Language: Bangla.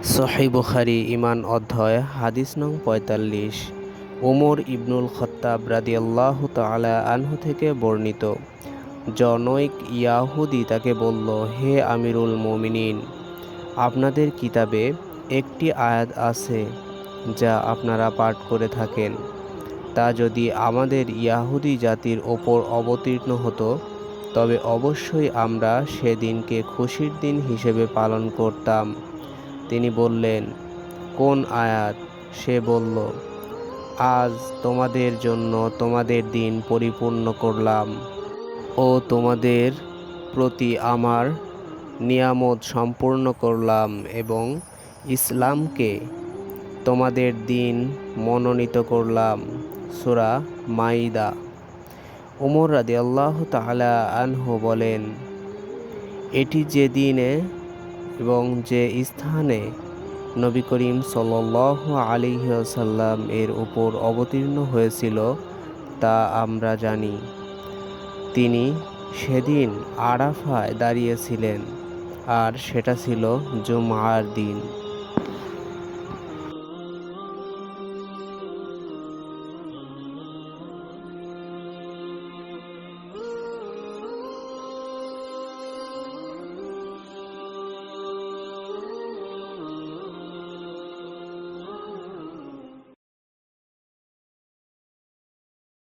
সহিহ বুখারী ঈমান অধ্যায় হাদিস নং ৪৫। ওমর ইবনুল খাত্তাব রাদিয়াল্লাহু তাআলা আনহু থেকে বর্ণিত, জনৈক ইয়াহুদী তাকে বলল, হে আমিরুল মুমিনিন, আপনাদের কিতাবে একটি আয়াত আছে যা আপনারা পাঠ করে থাকেন। তা যদি আমাদের ইয়াহুদী জাতির ওপর অবতীর্ণ হতো তবে অবশ্যই আমরা সেদিনকে খুশির দিন হিসেবে পালন করতাম। তিনি বললেন, কোন আয়াত? সে বলল, আজ তোমাদের জন্য তোমাদের দিন পরিপূর্ণ করলাম ও তোমাদের প্রতি আমার নিয়ামত সম্পূর্ণ করলাম এবং ইসলামকে তোমাদের দিন মনোনীত করলাম। সূরা মাইদা। ওমর রাদিয়াল্লাহু তাআলা আনহু বলেন, এটি যে দিনে এবং যে স্থানে নবী করিম সাল্লাল্লাহু আলাইহি ওয়াসাল্লাম এর উপর অবতীর্ণ হয়েছিল তা আমরা জানি। তিনি সেদিন আরাফায় দাঁড়িয়েছিলেন আর সেটা ছিল জুমআর দিন।